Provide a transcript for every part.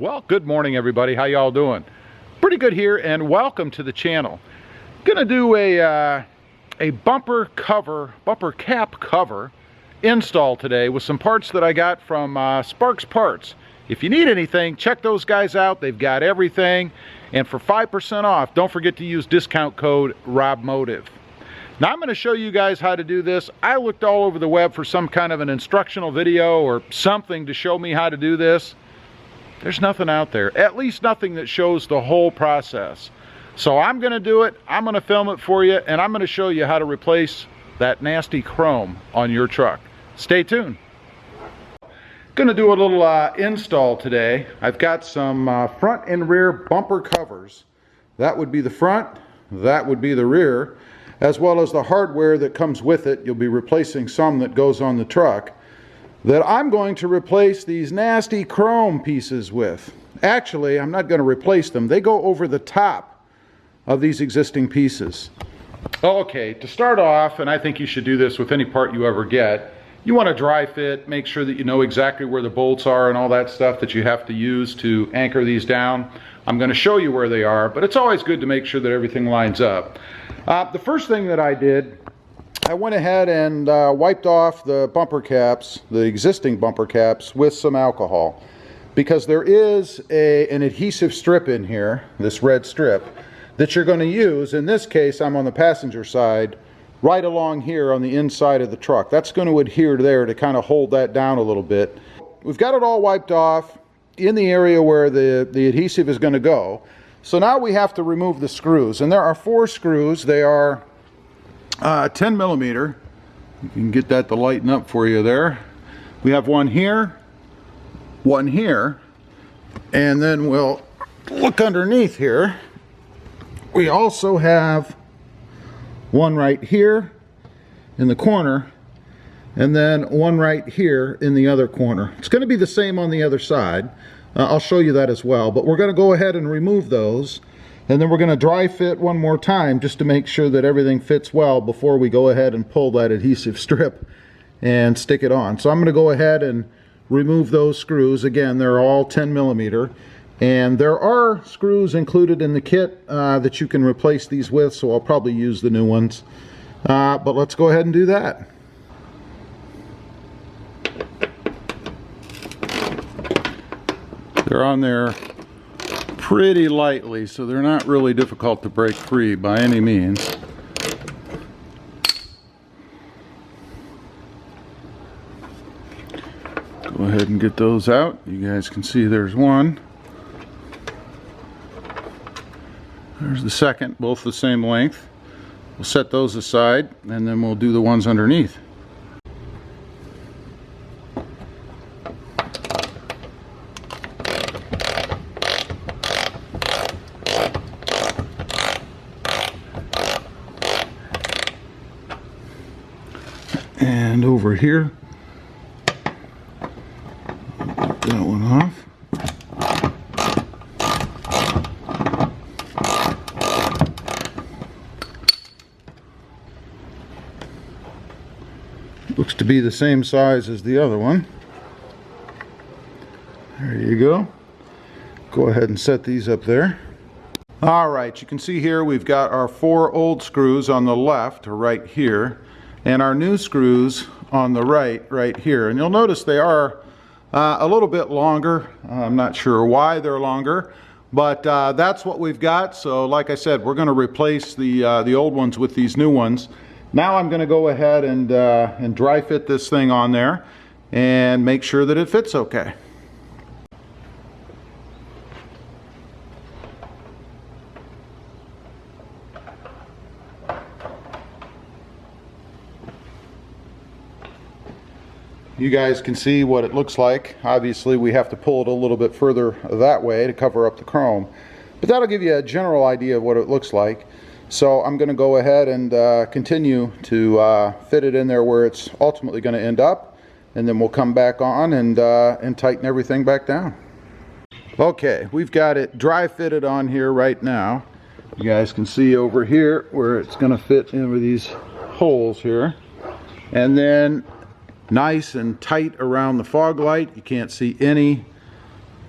Well, good morning everybody. How y'all doing? Pretty good here, and welcome to the channel. Gonna do a bumper cap cover install today with some parts that I got from Sparksparts. If you need anything, check those guys out. They've got everything, and for 5% off, don't forget to use discount code RobMotive. Now I'm going to show you guys how to do this. I looked all over the web for some kind of an instructional video or something to show me how to do this. There's nothing out there, at least nothing that shows the whole process. So I'm going to do it, I'm going to film it for you, and I'm going to show you how to replace that nasty chrome on your truck. Stay tuned. Going to do a little install today. I've got some front and rear bumper covers. That would be the front, that would be the rear, as well as the hardware that comes with it. You'll be replacing some that goes on the truck, that I'm going to replace these nasty chrome pieces with. Actually, I'm not going to replace them. They go over the top of these existing pieces. Okay, to start off, and I think you should do this with any part you ever get, you want to dry fit, make sure that you know exactly where the bolts are and all that stuff that you have to use to anchor these down. I'm going to show you where they are, but it's always good to make sure that everything lines up. The first thing that I did, I went ahead and wiped off the bumper caps, the existing bumper caps, with some alcohol, because there is an adhesive strip in here, this red strip, that you're going to use. In this case, I'm on the passenger side, right along here on the inside of the truck. That's going to adhere to there to kind of hold that down a little bit. We've got it all wiped off in the area where the adhesive is going to go. So now we have to remove the screws, and there are 4 screws. They are 10 millimeter. You can get that to lighten up for you there. We have one here, and then we'll look underneath here. We also have one right here in the corner, and then one right here in the other corner. It's going to be the same on the other side. I'll show you that as well, but we're going to go ahead and remove those, and then we're going to dry fit one more time just to make sure that everything fits well before we go ahead and pull that adhesive strip and stick it on. So I'm going to go ahead and remove those screws. Again, they're all 10 millimeter, and there are screws included in the kit that you can replace these with, so I'll probably use the new ones. But let's go ahead and do that. They're on there pretty lightly, so they're not really difficult to break free by any means. Go ahead and get those out. You guys can see there's one. There's the second, both the same length. We'll set those aside, and then we'll do the ones underneath. And over here, get that one off. Looks to be the same size as the other one. There you go. Go ahead and set these up there. Alright, you can see here we've got our 4 old screws on the left, or right here, and our new screws on the right here. And you'll notice they are a little bit longer. I'm not sure why they're longer, but that's what we've got. So like I said, we're going to replace the old ones with these new ones. Now I'm going to go ahead and dry fit this thing on there and make sure that it fits okay. You guys can see what it looks like. Obviously we have to pull it a little bit further that way to cover up the chrome, but that'll give you a general idea of what it looks like. So I'm going to go ahead and continue to fit it in there where it's ultimately going to end up, and then we'll come back on and tighten everything back down. Okay, we've got it dry fitted on here right now. You guys can see over here where it's going to fit in with these holes here, and then nice and tight around the fog light. You can't see any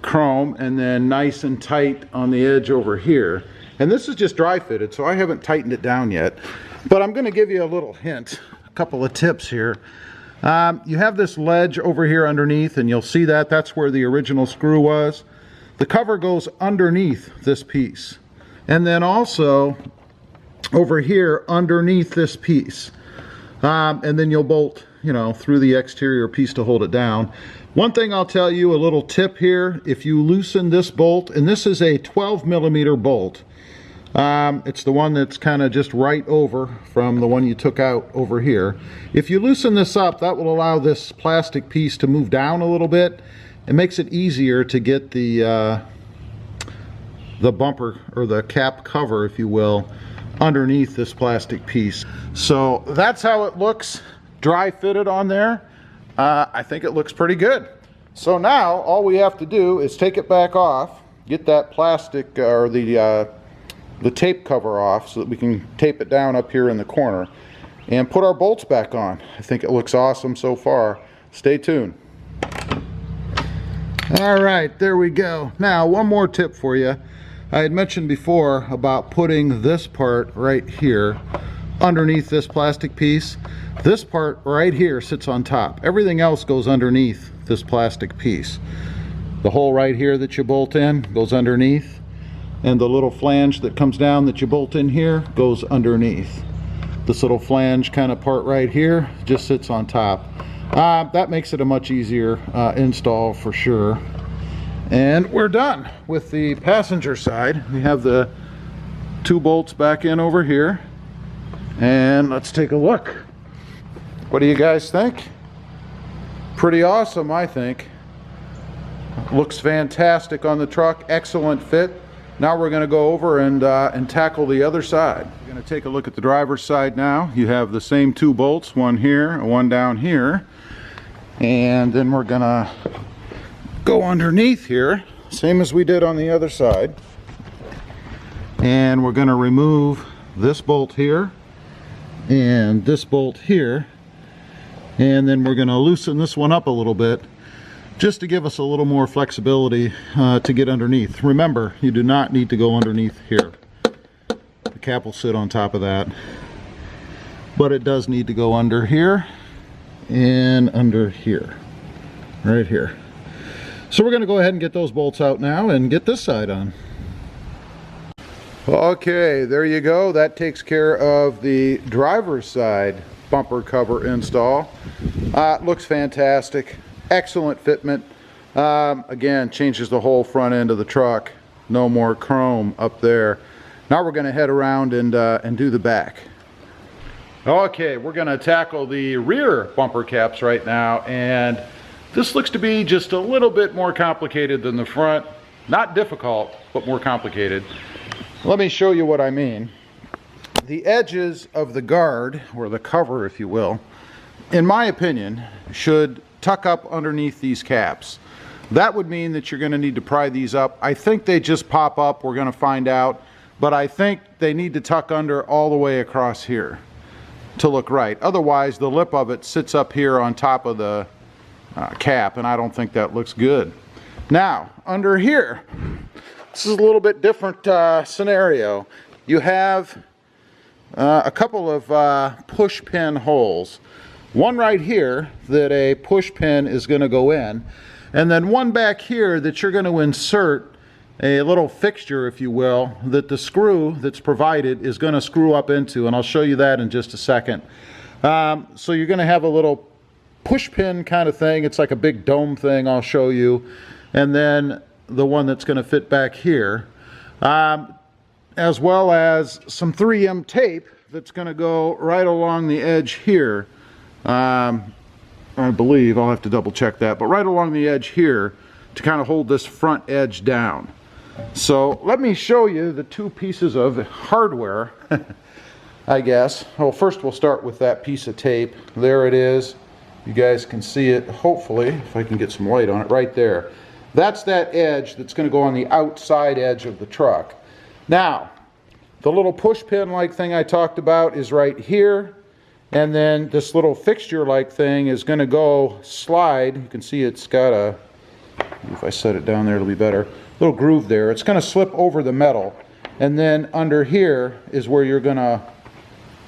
chrome, and then nice and tight on the edge over here. And this is just dry fitted, so I haven't tightened it down yet. But I'm going to give you a little hint, a couple of tips here. You have this ledge over here underneath, and you'll see that that's where the original screw was. The cover goes underneath this piece, and then also over here underneath this piece, and then you'll bolt, you know, through the exterior piece to hold it down. One thing I'll tell you, a little tip here, if you loosen this bolt, and this is a 12mm bolt, it's the one that's kind of just right over from the one you took out over here. If you loosen this up, that will allow this plastic piece to move down a little bit. It makes it easier to get the bumper, or the cap cover, if you will, underneath this plastic piece. So that's how it looks dry fitted on there. I think it looks pretty good. So now all we have to do is take it back off, get that plastic or the tape cover off so that we can tape it down up here in the corner, and put our bolts back on. I think it looks awesome so far. Stay tuned. All right, there we go. Now, one more tip for you. I had mentioned before about putting this part right here underneath this plastic piece. This part right here sits on top. Everything else goes underneath this plastic piece. The hole right here that you bolt in goes underneath, and the little flange that comes down that you bolt in here goes underneath. This little flange kind of part right here just sits on top. That makes it a much easier install for sure. And we're done with the passenger side. We have the 2 bolts back in over here, and let's take a look. What do you guys think? Pretty awesome, I think. Looks fantastic on the truck. Excellent fit. Now we're going to go over and tackle the other side. We're going to take a look at the driver's side now. You have the same 2 bolts, one here and one down here. And then we're going to go underneath here, same as we did on the other side. And we're going to remove this bolt here and this bolt here. And then we're going to loosen this one up a little bit, just to give us a little more flexibility to get underneath. Remember, you do not need to go underneath here. The cap will sit on top of that, but it does need to go under here and under here, right here. So we're going to go ahead and get those bolts out now and get this side on. Okay, there you go. That takes care of the driver's side bumper cover install. Looks fantastic. Excellent fitment. Again, changes the whole front end of the truck. No more chrome up there. Now we're going to head around and do the back. Okay, we're going to tackle the rear bumper caps right now, and this looks to be just a little bit more complicated than the front. Not difficult, but more complicated. Let me show you what I mean. The edges of the guard, or the cover if you will, in my opinion, should tuck up underneath these caps. That would mean that you're going to need to pry these up. I think they just pop up, we're going to find out, but I think they need to tuck under all the way across here to look right. Otherwise, the lip of it sits up here on top of the cap, and I don't think that looks good. Now, under here, this is a little bit different scenario. You have a couple of push pin holes. One right here that a push pin is going to go in, and then one back here that you're going to insert a little fixture, if you will, that the screw that's provided is going to screw up into, and I'll show you that in just a second. So you're going to have a little push pin kind of thing. It's like a big dome thing, I'll show you, and then the one that's going to fit back here, as well as some 3M tape that's going to go right along the edge here. I believe, I'll have to double check that, but right along the edge here to kind of hold this front edge down. So let me show you the 2 pieces of hardware, I guess. Well, first we'll start with that piece of tape. There it is. You guys can see it, hopefully, if I can get some light on it, right there. That's that edge that's going to go on the outside edge of the truck. Now, the little push pin like thing I talked about is right here, and then this little fixture like thing is going to go slide. You can see it's got a If I set it down there, it'll be better. Little groove there. It's going to slip over the metal, and then under here is where you're going to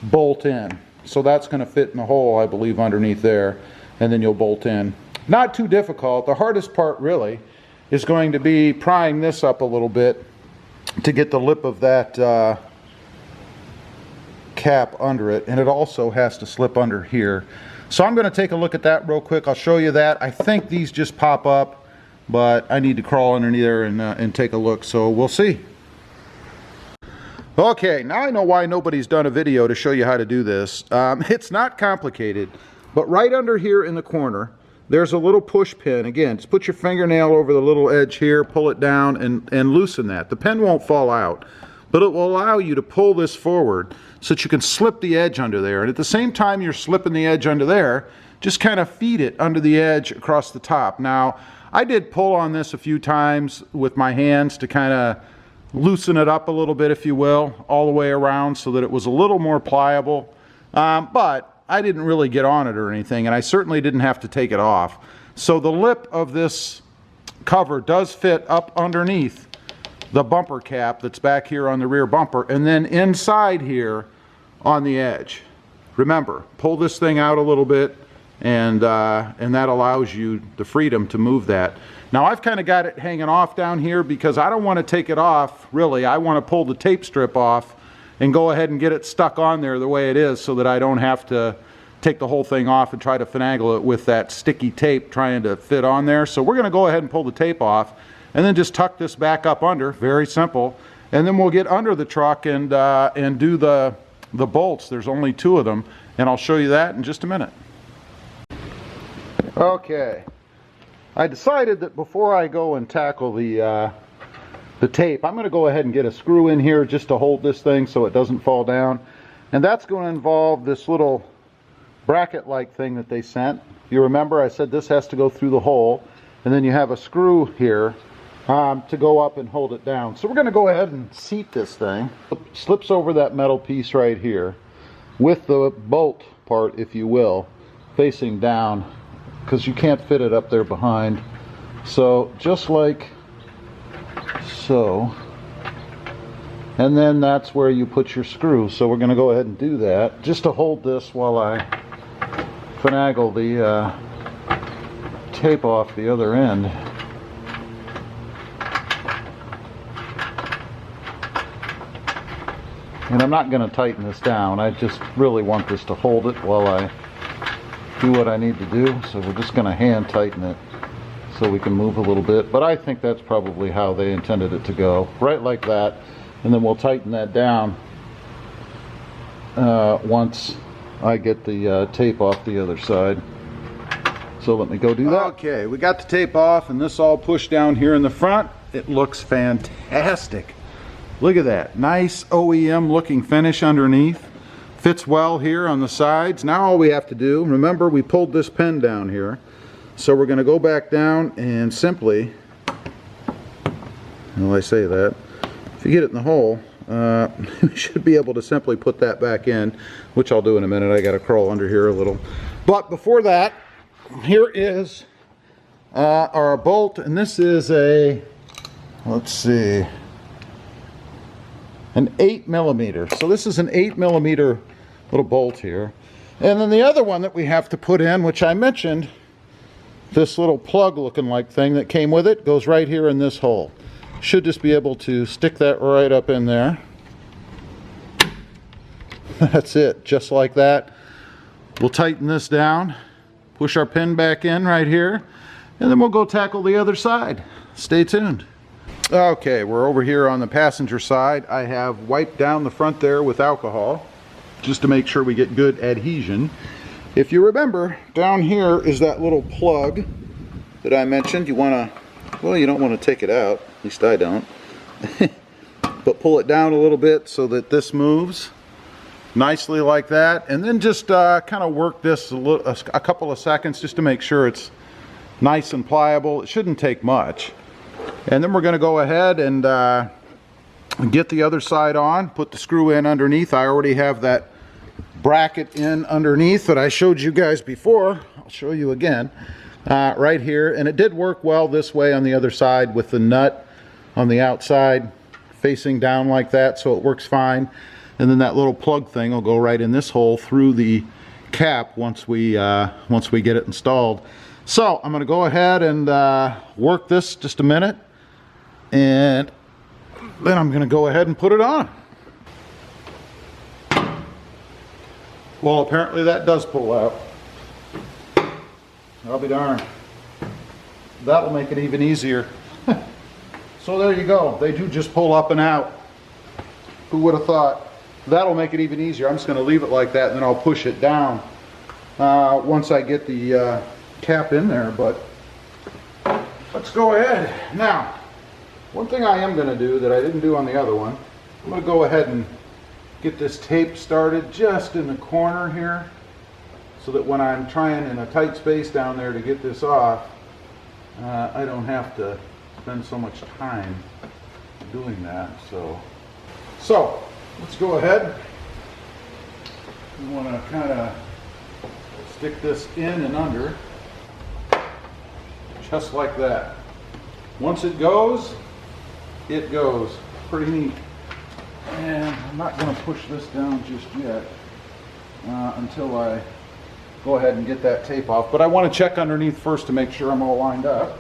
bolt in. So that's going to fit in the hole, I believe, underneath there, and then you'll bolt in. Not too difficult. The hardest part really is going to be prying this up a little bit to get the lip of that cap under it, and it also has to slip under here. So I'm going to take a look at that real quick. I'll show you that. I think these just pop up, but I need to crawl underneath there and take a look, so we'll see. Okay, now I know why nobody's done a video to show you how to do this. It's not complicated, but right under here in the corner there's a little push pin. Again, just put your fingernail over the little edge here, pull it down, and loosen that. The pin won't fall out, but it will allow you to pull this forward so that you can slip the edge under there. And at the same time you're slipping the edge under there, just kind of feed it under the edge across the top. Now, I did pull on this a few times with my hands to kind of loosen it up a little bit, if you will, all the way around so that it was a little more pliable. But I didn't really get on it or anything, and I certainly didn't have to take it off. So the lip of this cover does fit up underneath the bumper cap that's back here on the rear bumper, and then inside here on the edge. Remember, pull this thing out a little bit, and that allows you the freedom to move that. Now I've kind of got it hanging off down here because I don't want to take it off, really. I want to pull the tape strip off and go ahead and get it stuck on there the way it is so that I don't have to take the whole thing off and try to finagle it with that sticky tape trying to fit on there. So we're going to go ahead and pull the tape off and then just tuck this back up under. Very simple. And then we'll get under the truck and do the bolts. There's only 2 of them, and I'll show you that in just a minute. Okay. I decided that before I go and tackle the tape, I'm going to go ahead and get a screw in here just to hold this thing so it doesn't fall down. And that's going to involve this little bracket-like thing that they sent. You remember I said this has to go through the hole, and then you have a screw here to go up and hold it down. So we're going to go ahead and seat this thing. It slips over that metal piece right here with the bolt part, if you will, facing down, because you can't fit it up there behind. So just like so, and then that's where you put your screw. So we're going to go ahead and do that just to hold this while I finagle the tape off the other end. And I'm not going to tighten this down. I just really want this to hold it while I do what I need to do. So we're just going to hand tighten it so we can move a little bit. But I think that's probably how they intended it to go. Right like that. And then we'll tighten that down once I get the tape off the other side. So let me go do that. Okay, we got the tape off and this all pushed down here in the front. It looks fantastic. Look at that. Nice OEM looking finish underneath. Fits well here on the sides. Now all we have to do, remember we pulled this pin down here. So we're going to go back down and simply, well, I say that, if you get it in the hole, we should be able to simply put that back in, which I'll do in a minute. I got to crawl under here a little. But before that, here is our bolt, and this is a, let's see, an 8mm. So this is an 8mm little bolt here. And then the other one that we have to put in, which I mentioned, this little plug looking like thing that came with it, goes right here in this hole. Should just be able to stick that right up in there. That's it, just like that. We'll tighten this down, push our pin back in right here, and then we'll go tackle the other side. Stay tuned. Okay, we're over here on the passenger side. I have wiped down the front there with alcohol just to make sure we get good adhesion. If you remember, down here is that little plug that I mentioned. You want to, well, you don't want to take it out, at least I don't, but pull it down a little bit so that this moves nicely like that, and then just kind of work this a couple of seconds just to make sure it's nice and pliable. It shouldn't take much. And then we're going to go ahead and get the other side on, put the screw in underneath. I already have that bracket in underneath that I showed you guys before. I'll show you again. right here, and it did work well this way on the other side with the nut on the outside facing down like that, so it works fine. And then that little plug thing will go right in this hole through the cap once we get it installed. So I'm going to go ahead and work this just a minute, and then I'm going to go ahead and put it on. Well, apparently that does pull out. I'll be darned. That'll make it even easier. So there you go. They do just pull up and out. Who would have thought? That'll make it even easier. I'm just going to leave it like that, and then I'll push it down once I get the cap in there. But let's go ahead. Now, one thing I am going to do that I didn't do on the other one, I'm going to go ahead and get this tape started just in the corner here, so that when I'm trying in a tight space down there to get this off, I don't have to spend so much time doing that. So let's go ahead. We want to kind of stick this in and under, just like that. Once it goes, it goes. Pretty neat. And I'm not going to push this down just yet until I go ahead and get that tape off. But I want to check underneath first to make sure I'm all lined up.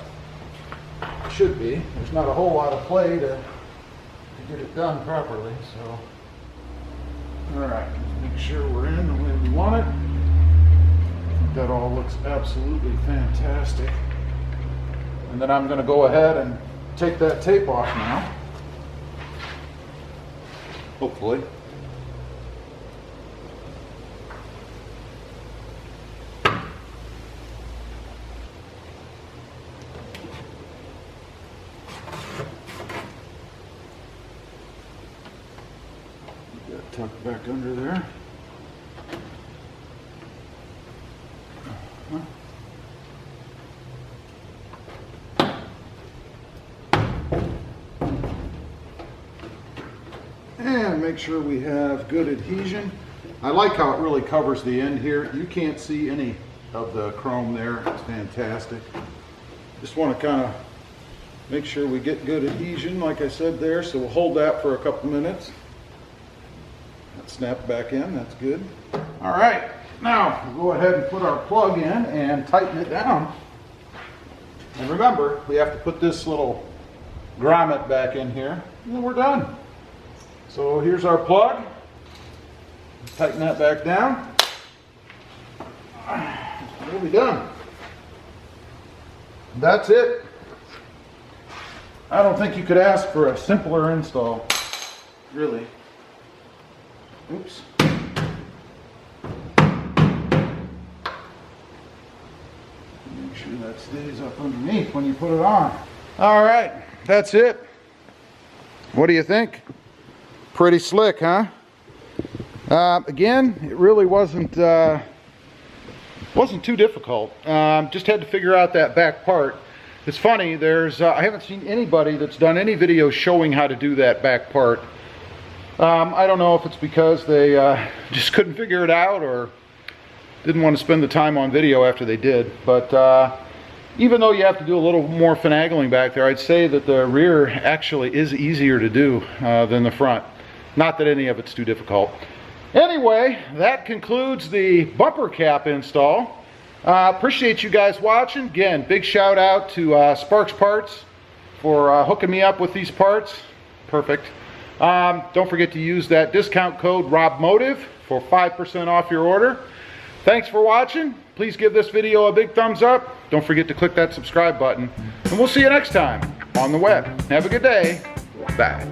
It should be. There's not a whole lot of play to get it done properly. So, all right, let's make sure we're in the way we want it. I think that all looks absolutely fantastic. And then I'm going to go ahead and take that tape off now. Hopefully. Tuck back under there. And make sure we have good adhesion. I like how it really covers the end here. You can't see any of the chrome there. It's fantastic. Just want to kind of make sure we get good adhesion, like I said there. So we'll hold that for a couple minutes. That snapped back in, that's good. All right, now we'll go ahead and put our plug in and tighten it down. And remember, we have to put this little grommet back in here, and then we're done. So here's our plug. Tighten that back down. We'll be done. That's it. I don't think you could ask for a simpler install, really. Oops. Make sure that stays up underneath when you put it on. All right, that's it. What do you think? Pretty slick, huh? Again, it really wasn't too difficult. Just had to figure out that back part. It's funny, I haven't seen anybody that's done any videos showing how to do that back part. I don't know if it's because they just couldn't figure it out or didn't want to spend the time on video after they did. But even though you have to do a little more finagling back there, I'd say that the rear actually is easier to do than the front. Not that any of it's too difficult. Anyway, that concludes the bumper cap install. Appreciate you guys watching. Again, big shout out to Sparksparts for hooking me up with these parts. Perfect. Don't forget to use that discount code RobMotive for 5% off your order. Thanks for watching. Please give this video a big thumbs up. Don't forget to click that subscribe button. And we'll see you next time on the web. Have a good day. Bye.